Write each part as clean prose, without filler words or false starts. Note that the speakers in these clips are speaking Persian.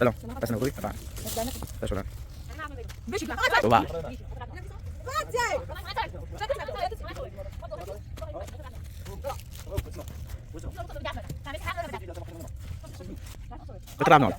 سلام بس نقولي طبعا شكرا بشي طبعا بتلعب نار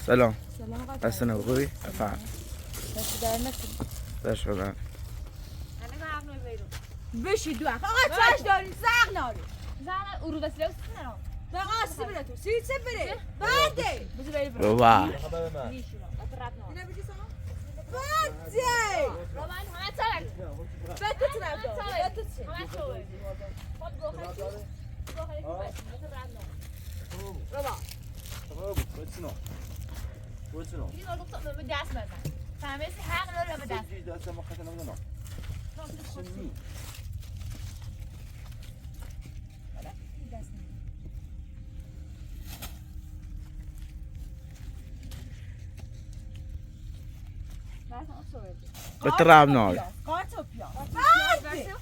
سلام بس نقولي طبعا شكرا بشی دو آقا چاش داری زغ ناری زغ ورود وسیله است نه به قاسی بره تو سیچه بره بعده بذار بری برو بابا نیشونا اطرات نار اینا بگی سما بعده روان همه تاک بده تو نبود بده تو همه توی خود گوخری اطرات نار روان این رو گفتم به دست بزن فهمیدی حق نداره به دست بتلعب نار قاطو بیا بعده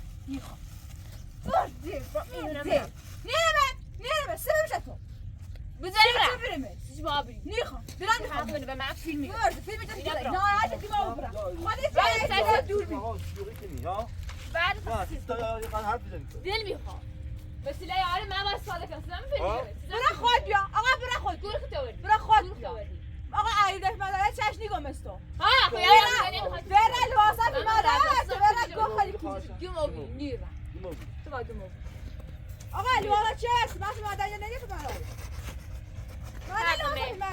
نیره سبب تو بذاری برم چی بابی نیخوام برم حق نداره به من فیلم میگه فیلم جدید ناراحت دیما برم خودت دور بی بعد دل میخوام وسیله یاری من باید ساده کنم برا خود بیا آقا برا خود گور خود آوردی برا خود بیا آقا عیدش مداره چشنی گمستو ها خیلی برا لباسات مداره برا گو خالی گم آبی نیرم تو با گم آقا لباسات چه هست من مداره نگه تو برا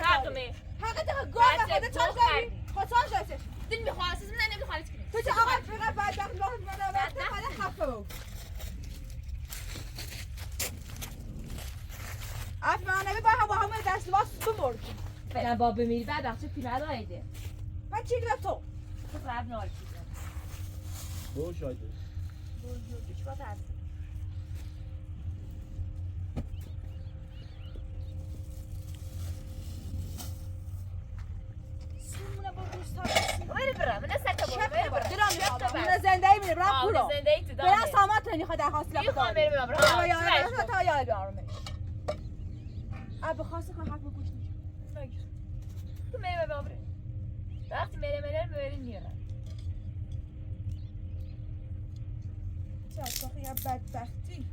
حقمه حقیقت گو بخوده چاش داری خود چاش داری دل میخواد اساس من نمیخواد خالص کنی تو چه آقا فقط بدبخت لباس مداره خاله خفه بود افمانه با همه دست لباس تو برد فعلا با بمیری بعد بخشه پیراد آیده من چی دیدم تو تو قرب نار چیزم دو شایده چی باید هست سیمونه با روستا ولی برم من سکه برم من زندگی میره برم پولو زندگی تو برم سامات نمیخواد درخواست لفت میخوام داری برم برم تا یاد بیارمش اب خواسته کنه حرف گوش نگیر تو میره بابره وقتی میره میبری نیارم چه از کاخی یا بدبختی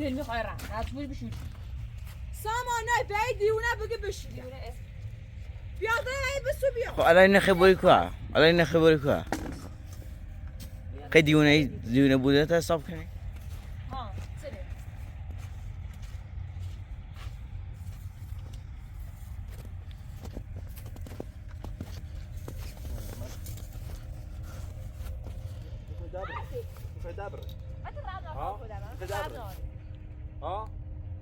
دل میخوای رم مجبوری بشوری سامانه بی دیونه بگه بشوری دیونه اسم بیا دایی بسو بیا خب الان نخی بری که الان نخی بری که خیلی دیونه بوده تا حساب کنی ها سره میخوای دبره ما تو رم ها؟ نخواه بودم میخوای دبره ها؟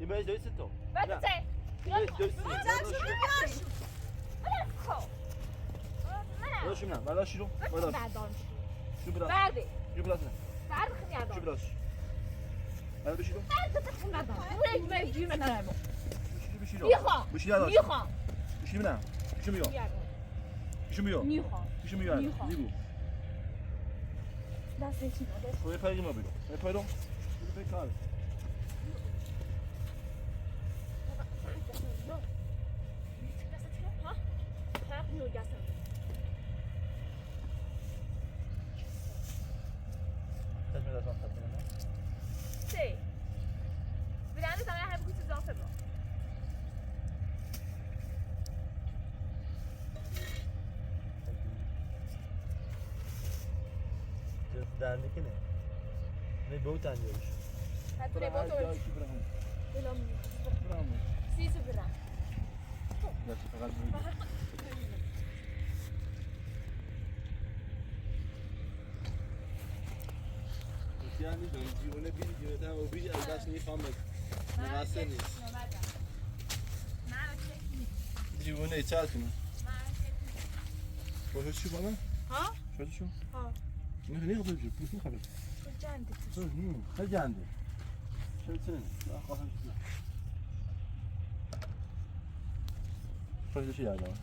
این باید دویست تو بعد نه. چه؟ این باید دویست تو نه راش من ولی شروع ولی بردارم شو براش برده شو براش نه برده خیلی شو ندارم براش ولی بشیرو برده خیلی ندارم اون یک جوی من ندارم بشیرو میخوام بشیرو میخوام بشیرو نه بشیرو میو بشیرو میو میخوام بشیرو میو میخوام. دیگو دست چی نداره تو پای ما بیرو پای رو پای کار تسمع دست من خدمه نه Sì. Vedendo se non hai questo zoffo. جنس درنی که نه نه به او تنجیش Fatto le foto. Quello mio. Sì, si verrà. فقط یعنی دون دیونه بیری دیونه تا و بیری از دست نیفهمه نقصه نیست دیونه چه کنه باشه چی بالا ها؟ شده شو ها نه نه قبل جو پوش نخبر جنده خیلی جنده شده چه نه خواهم چیزی شده چی یادم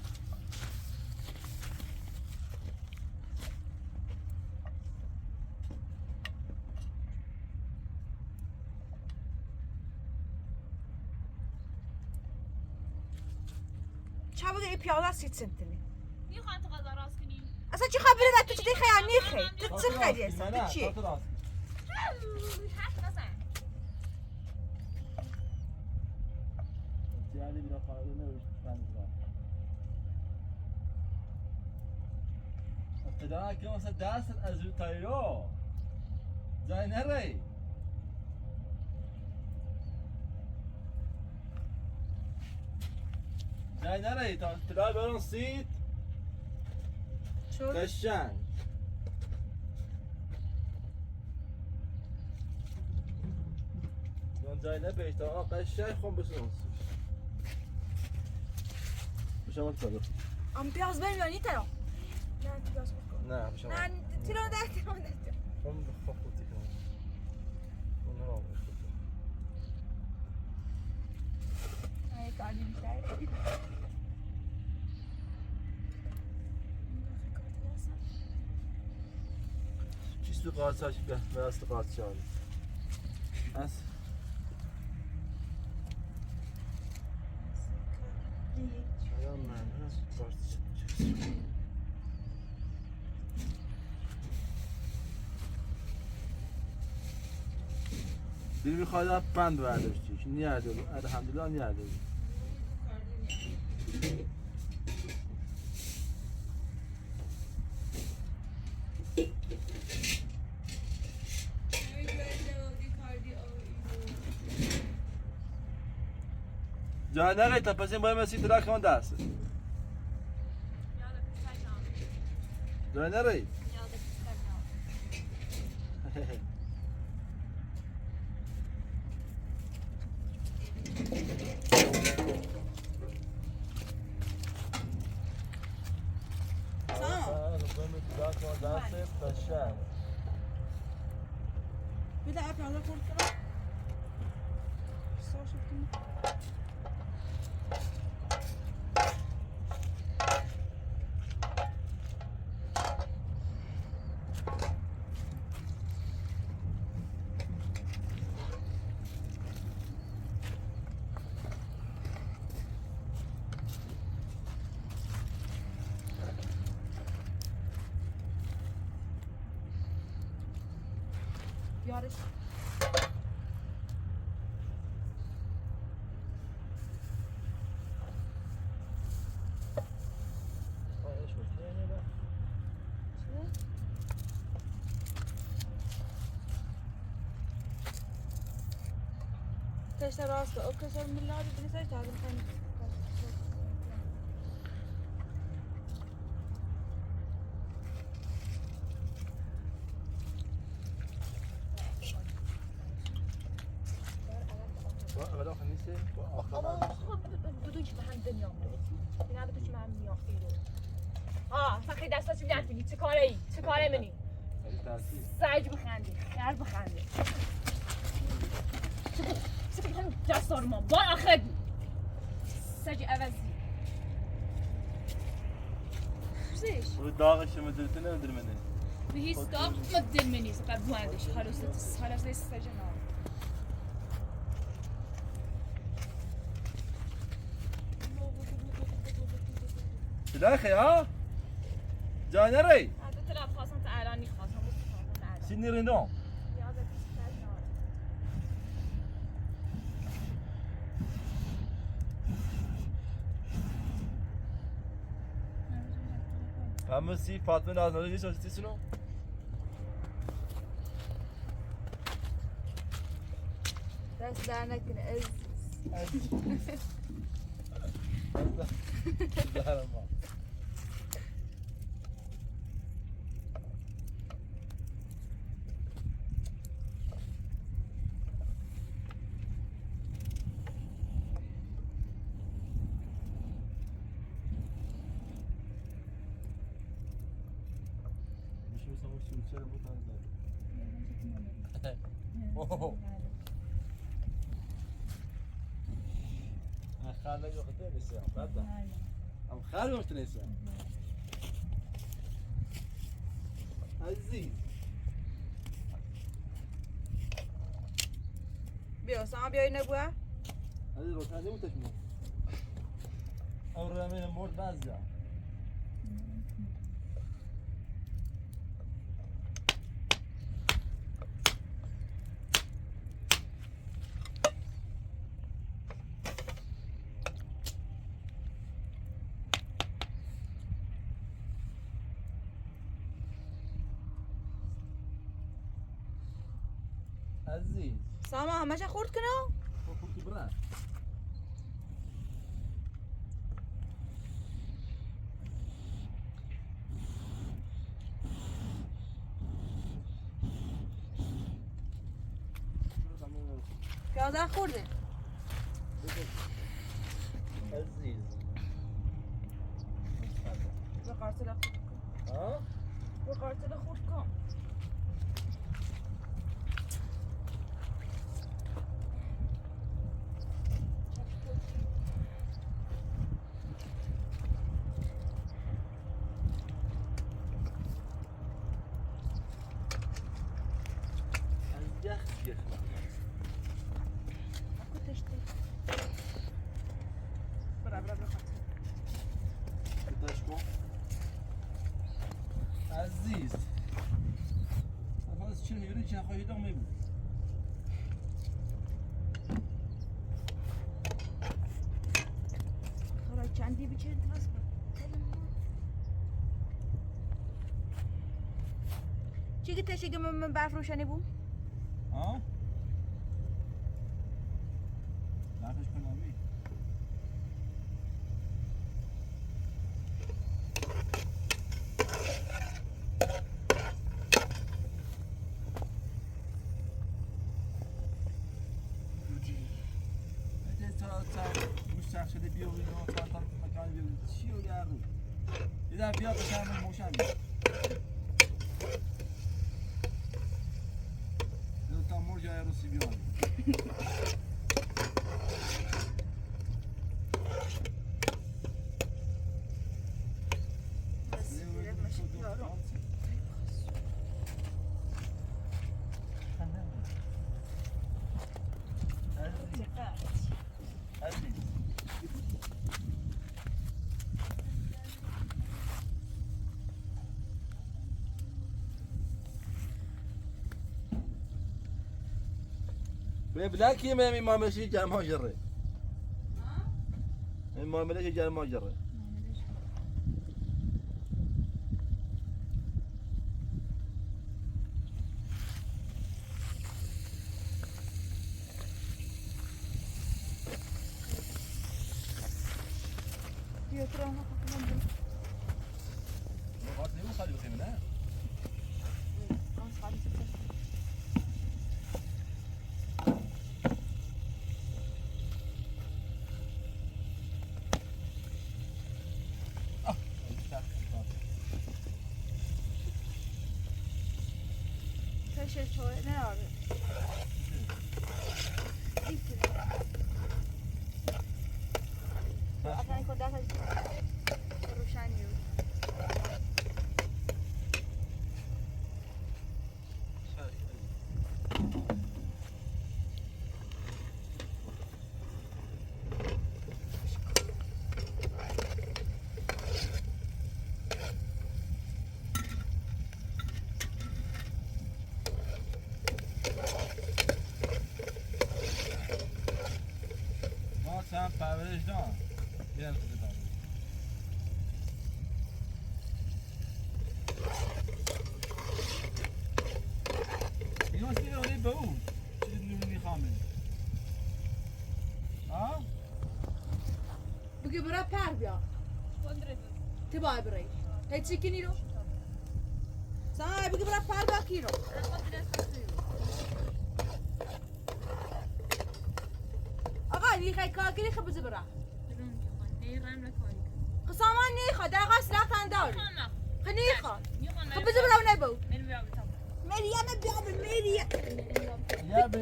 چه بوده ای پیاده سیت سنتنی میخوام تو غذا راست کنی اصلا چی خبره و تو چی دی خیال نیخی تو چه خیلی هستی تو چی حرف نزن یعنی بینا خواهده نوشت بند ابتدا که مثلا دست از رو تایرو جای نره جای نره تا ابتدا برون سید شد قشنگ اون جای نبیش تا قشنگ خون بسون بشم من تلو ام پیاز بریم یا نیتا یا نه تو پیاز بکن نه بشم نه تیرون ده تیرون ده خون بخواه خودی کنم اون رو آموز کنم ای کاری بیشتر چیز تو قارچ هاشی به اصل قارچ هایی از شاید من هست قارچ دل میخواد بند برداشتیش نیرده بود الحمدلله نیرده بود جای نگه تا پس این باید مسیح ترک من دست جای نره Bir de apyalı kurtlar. Sağ şekilde. Yarış. سجته راسته او کسر ملابی بینی سجته هذا الحين ولا خنيسه آقا خب بدون که به هم دنیا میری نه بدون که به هم میافتی رو فقط دستا چی نفیلی چه کاره ای؟ چه کاره منی؟ سعی بخندی خیر بخندی چه هم دستا رو ما بار آخر سجی عوضی زیش و داغش مدرسه ندر منه به هیچ داغ مدل منی سپر بوندش خلاص نیست سجی نام داخل ها جانري هذا تلعب خاصة تعالاني خاصة مو تعالى سيني رينو فهمتي فاطمه لازم ليش شنو دست در نکن از خالد ياخذ نسيان بعد ام خالد ياخذ نسيان عزيز بیا سام بیای نبوه هذه روتاني وتشمو او رامين مورد بازا عزيز ساما همش خورد کنه خذ برا پیازه خورده عزيز به قارتل خورد کن ها به قارتل خورد کن عزيز خلاص شنو يريد شنو خوي دوم يبو خلاص چندی بچه بس چی که تشیگه من برف روشنی بو ها نافش کنم بی مشتاق شده بیا و اینا تا مکان بیا چی و یارو یه دفعه بیا بشم موشم دو تا مور جای روسی بیان بلاكي ما ماشي جال ما جري ما ماشي جال ما جري بیا تو هم نقاط نمیخواد بخیم نه تشه چوه نه آره اصلا این کن روشنی بود هم پرورش دارم بیرم کجا پرورش این واسه یه به اون چیزی نمیخوام ها؟ بگی برای پر بیا تی بای برای هیچی کنی رو سای بگی برای پر بیا کی رو آقا نیخوای کار کنی خب بزی برای خب سامان نیخواد در قصد رفتن داری خب نیخواد خب بزی برای نبو مریم بیا به مریم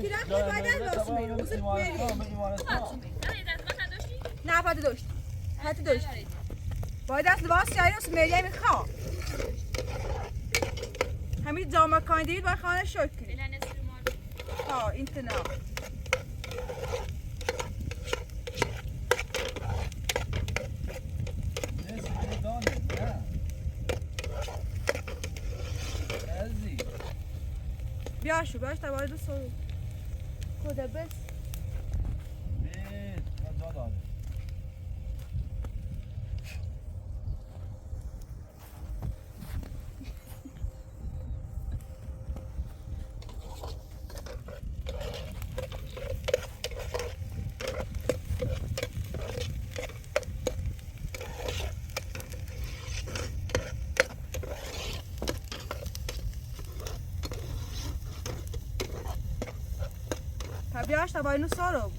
پیرخ باید راست میرو بزی مریم نه پاده داشت حتی داشت باید از لباس جایی راست مریم میخواه همین جامعه کاندید باید خانه شد کنید این تنها بیاشو بیاش تا باید سو کده بس من جا داره بیاش تا باید سارو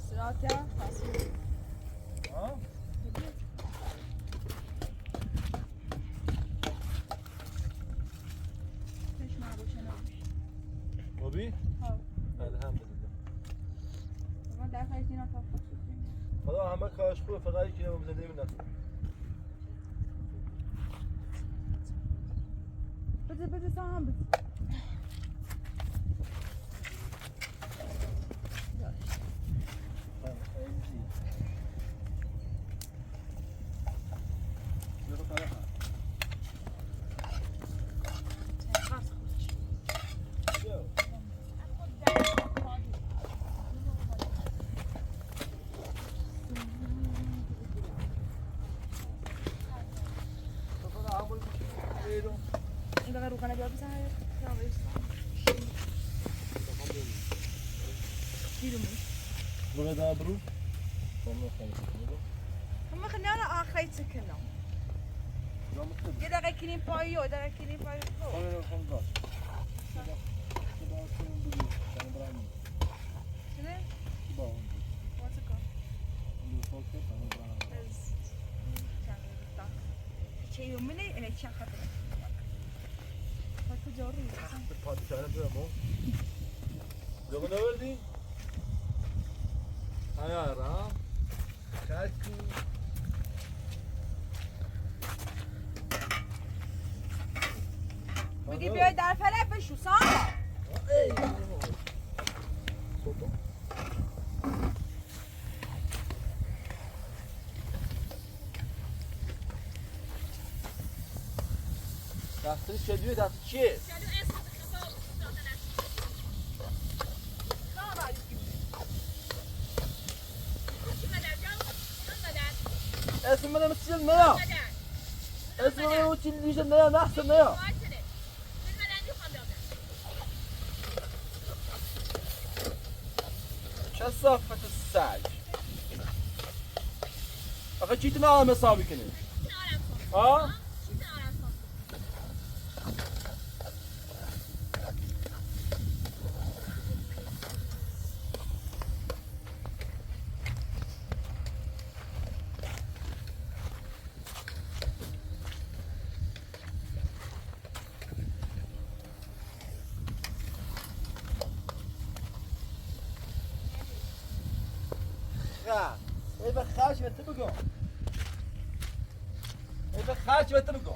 سراتیا بابی؟ الحمدلله در خیلی دینا تا خدا همه کارش خوبه فقط یکی رو بزنده میدن بده سام بده بغدا برو هم خلينا انا اخيت سكنه يا دقيقه كنين بايو دقيقه كنين بايو شيء مني انا شاخه فاتو جوري پادشاه برامو دوغ نوردی آیا کاکو بگی بیای در فلک بشو ساما دستش شدیه دست چیه؟ اسم من مسجل نیا اسم من او چیز دیشم نیا نحسن نیا كثافة السعي أخي جيت معاه مصابي كني ها إذا خارج بتبقوا إذا خارج بتبقوا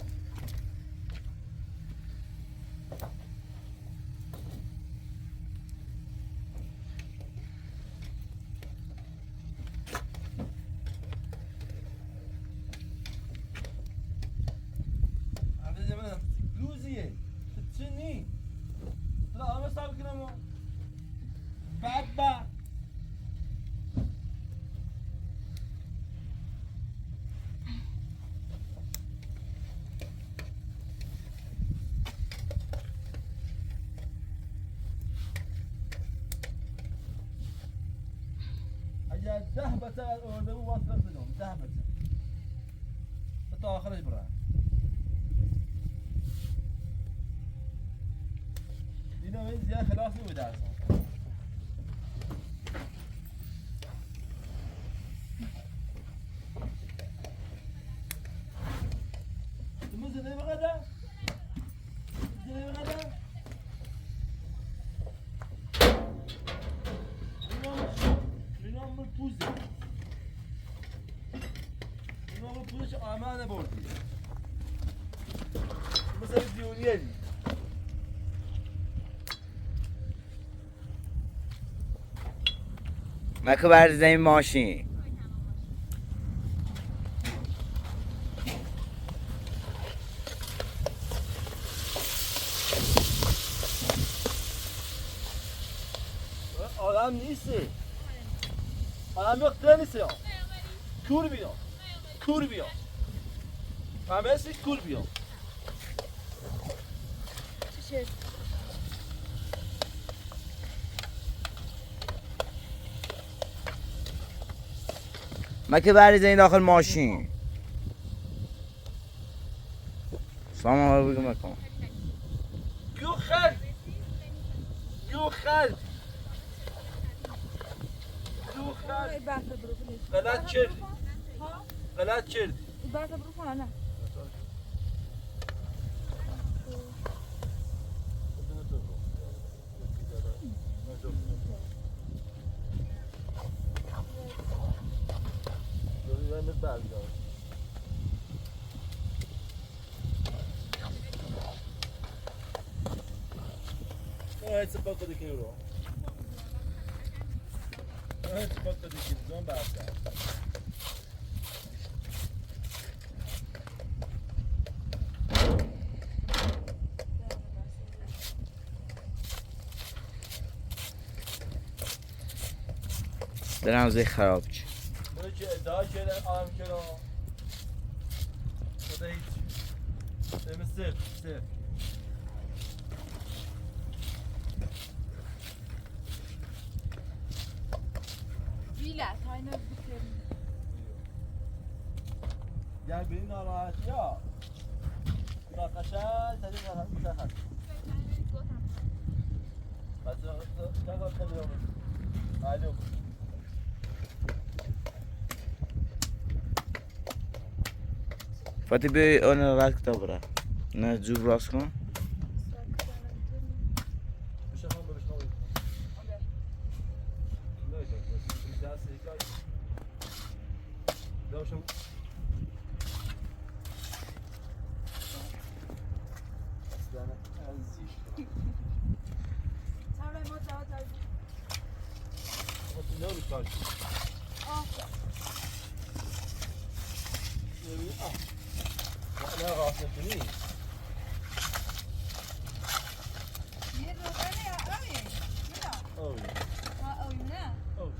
هذا زمان لوزية تتشني لا أنا صار كلامه بعد ذهبت الأردن وصلت لهم ذهبت حتى خرج برا هنا وين زيادة خلاص وداعس تمزح زي ما غدا زي ما غدا من البوزة من البوزة أمانة بوردي مثل الديونيالي مکو برزنی ماشین آدم نیستی آدم yok نیستی یا کور بیا کور بیا همه سی کور بیا چی مکو برزنی داخل ماشین سلام علیکم مکو جو خرد جو خرد جو خرد غلط کردی غلط کردی بعد برو خانه هاي تبقى ديك يورو هاي تبقى ديك زون بعد دلم زی خراب چی bunu ki daha şeyler alam kelo o da hiç temizdir sır Bilet, aynen bitirelim. gel beni narahat ya münakaşa tabii narahat münakaşa hadi ne kalıyoruz hadi فاتی بی آن رد کتا برا نه جوب راست کن أنا غاصبني أوي أوي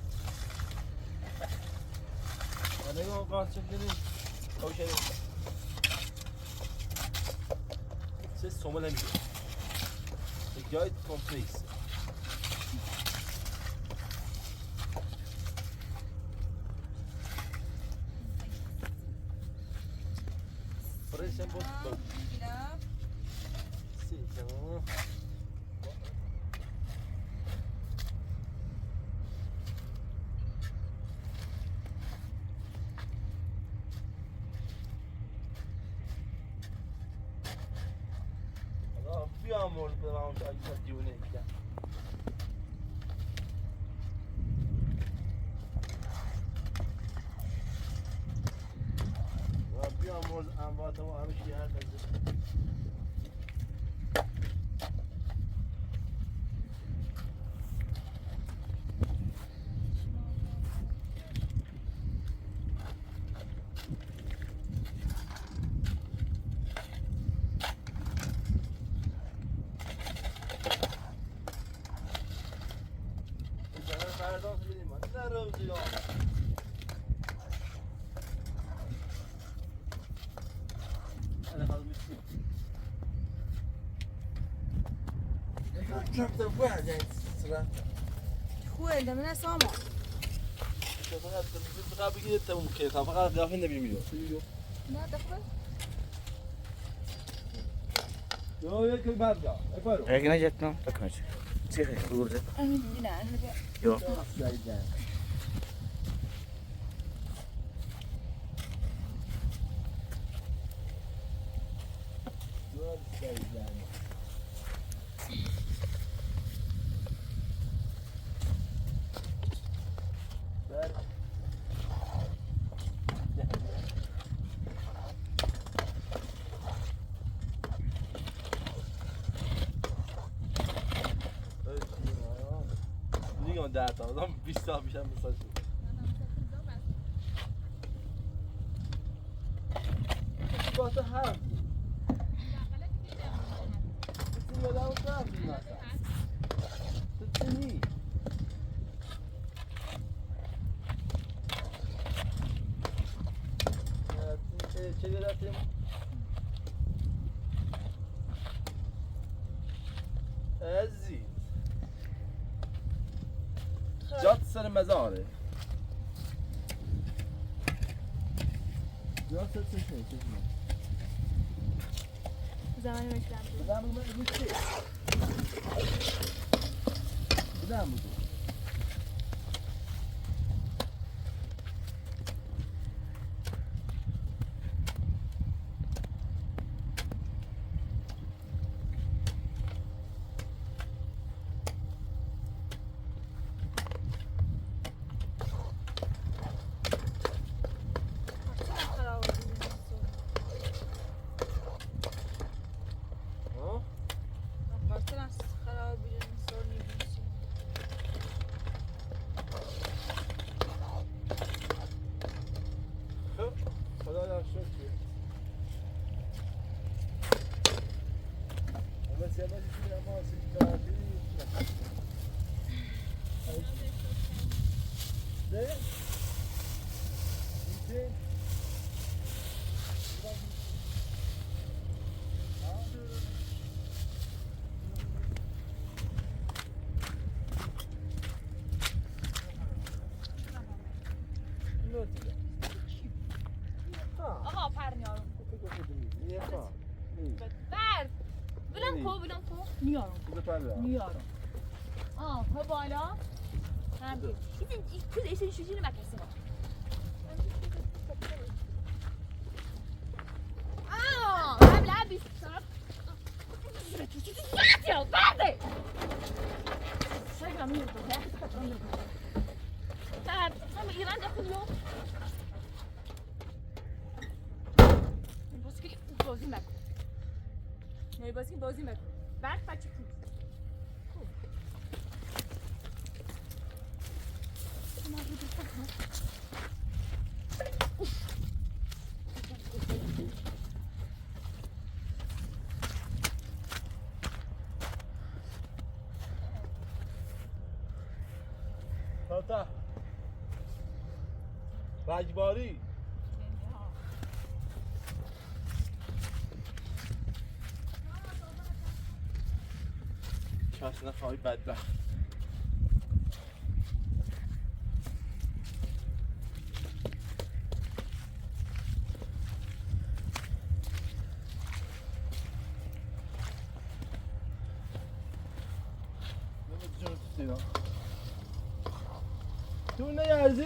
أنا غاصبني اوكي سيس سوملا ميديا الجايد كومبليس فريشن بوت سي تمام amor pela vontade de diune ya. Rabbi amor anvata ve hamishi her mezde. خوه ده من سامان فقط بگید تموم که فقط قیافه نمی‌بینم نه دخل yo یک بعد جا افرو اگه نجاتنا تکمش چی خیلی بگوزه نه یو ده تا آدم 20 تا میشن مثلا واسه هم تو یادم رفت مثلا تو چی چه رفتیم عزیز جات سر مزاره جات سر چه زمانی میشلم بدم من چی بدم بود آقا پرنیارم بر بلند کو میارم ها بالا هم این کد ایشون شوشی نمکسی ما هم لعبی صرف یا بعده شاید میاد بعد هم ایران داخل له بازی نکن نه بازی نکن بعد بچه خوب تاتا رجباری کاش نخواهی بدبخت. تو نیارزی؟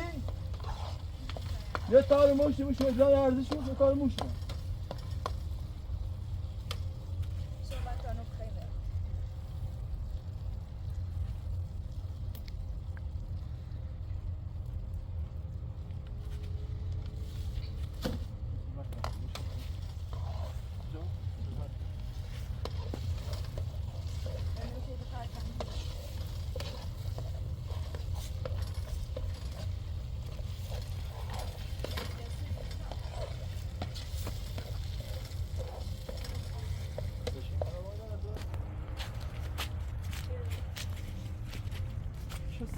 یه تار مشتی بشی مجرای ارزی شد یه تار مشتی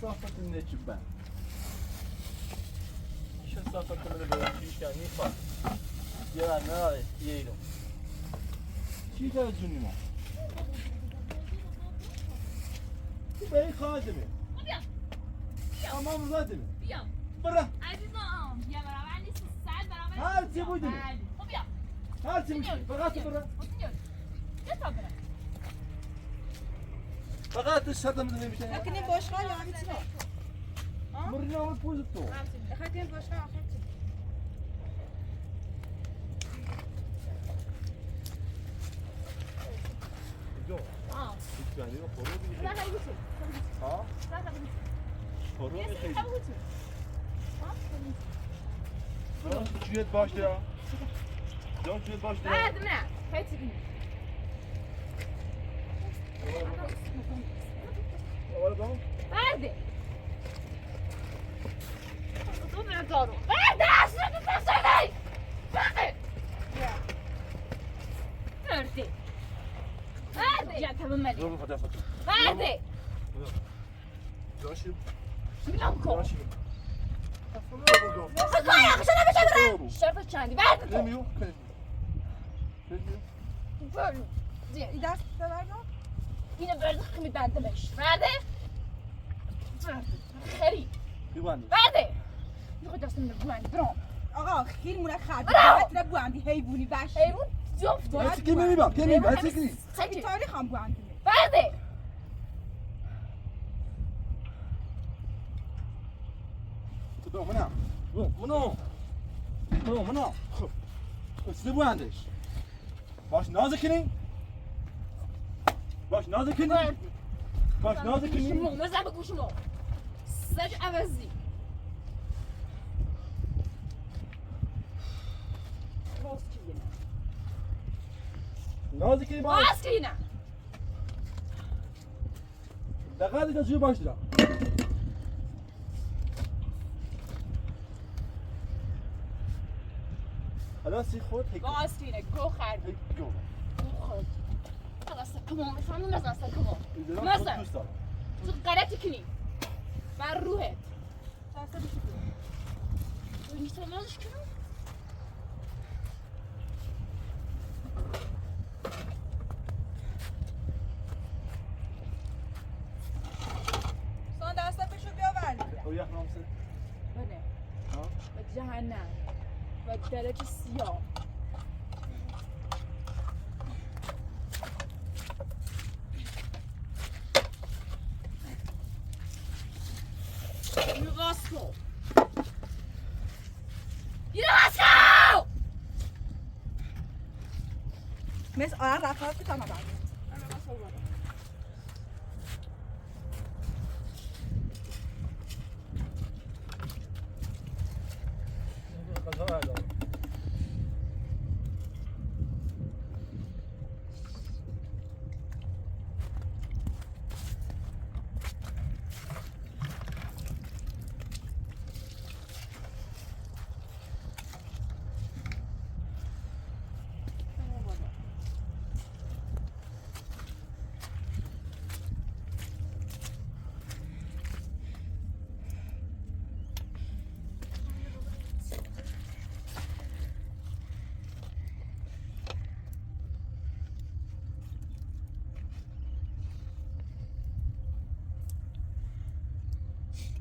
صافت النجبة شو صافت من البلديش كان يفهم يا ناري ييلو شي كان جوني ما باي خادمه تمام خادمه بیا برا عزیزم بیا برابر نیست ساعت برابر هر چی بودی خب بیا هر چی میشه فقط برا بیا تا برا فقط الشرطة مثل میشه لكن باشغال يا عمي تسمع مرنا اول بوزتو اخذتين باشغال اخذت جو اه يعني خروجي لا لا يوسف ها لا لا خروجي يوسف خير حاول يوسف ها شوية باش ده جون شوية باش ده بعد منع هاتي ولا دون بعد طبعا دارو بعد عشان تتصلي بعد ترتي بعد يا تمام مالي دون خدا فتو بعد جاشي بلانكو جاشي خلاص عشان انا بشبر شرفت عندي بعد كلميو كلميو زين دست ببرنا هنا برزخ من بعد باش بعد خري يواني بعد ياخذ دست من الجوان برام آقا خیلی مونه خرد برو. بطلب بواندی حیوانی باش حيوان جفت هاتي كلمي بقى كلمي بقى هاتي كلمي خیلی تاریخ هم بواندی بعد تدو منع منع اسلبوا عندش باش نازكني باش نازكني باش نازكني شمو مزع بقول شمو سج أبزي نازكني باش ماسكينة دقالي تجيب باش ده خلاص خود هيك ماسكينة جو خرد هيك جو خود خلاص كمان فهموا مثلا كمان إذا مثلا. دوست دارم تقرأتكني مع الروحات دست بشو وانت مالش كمان سان دست بشو بیاوردی ويا خمسة بله ها و جهنم و درجه سیاه نقاس کن یه نقاس کن مثل آره رفت که تمام بعد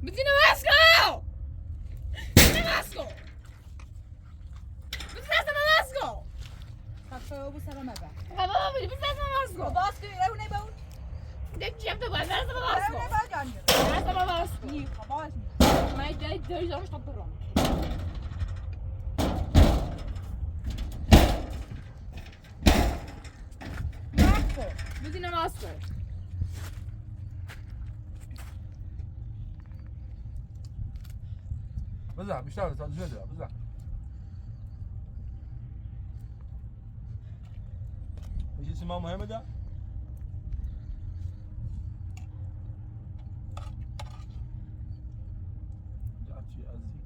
بدي نماسكو نماسكو بدي نماسكو خفه بو سلام ابا بابا بدي نماسكو باز که رو نبود دك جنب باز رو نماسكو نبود جان نماسكو نی خباز ما يدري درجة مش طبرهم ماکو بدي نماسكو بزن بیشتر تا زیاد بزن یه چیزی ما مهمه ده جاتي عزيز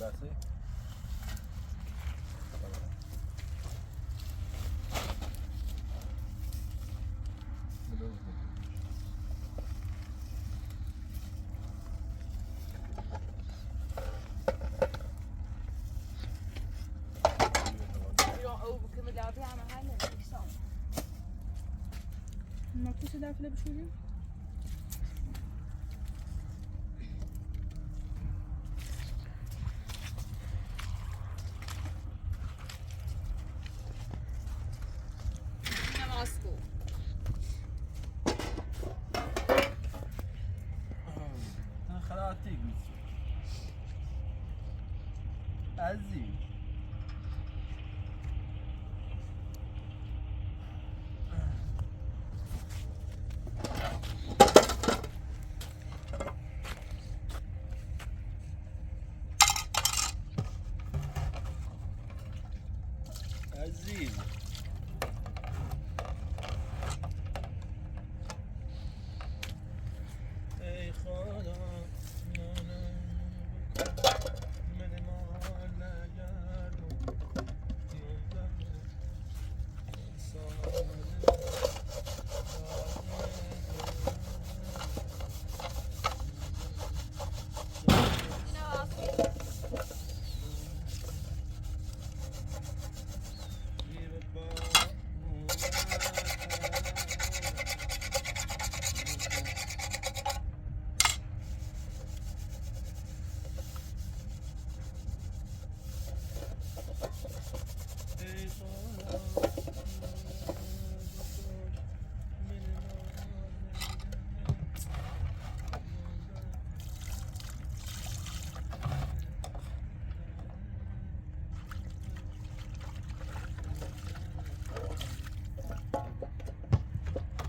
بسه ماكو شي دافله بشويه نماسكو خلاص عزيز عزيز ای خدا من ما نگردم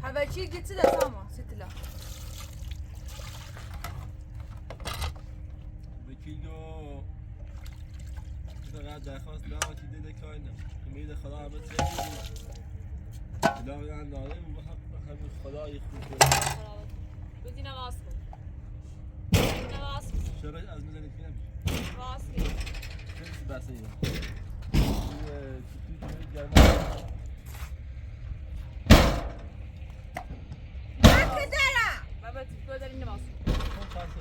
هبچی گیت ده ساما ستلا بکیگو فقط درخواست دارم که دل کاینم امید خدا همه تیمی الهی انداره و همین خدای خوب بدي نماسكو بدي نماسكو چرا از میزنید که نمیشه نماسكو خیلی بسه ایه توی گرمه ماكو دارا بابا تقدر نماسكو خاصه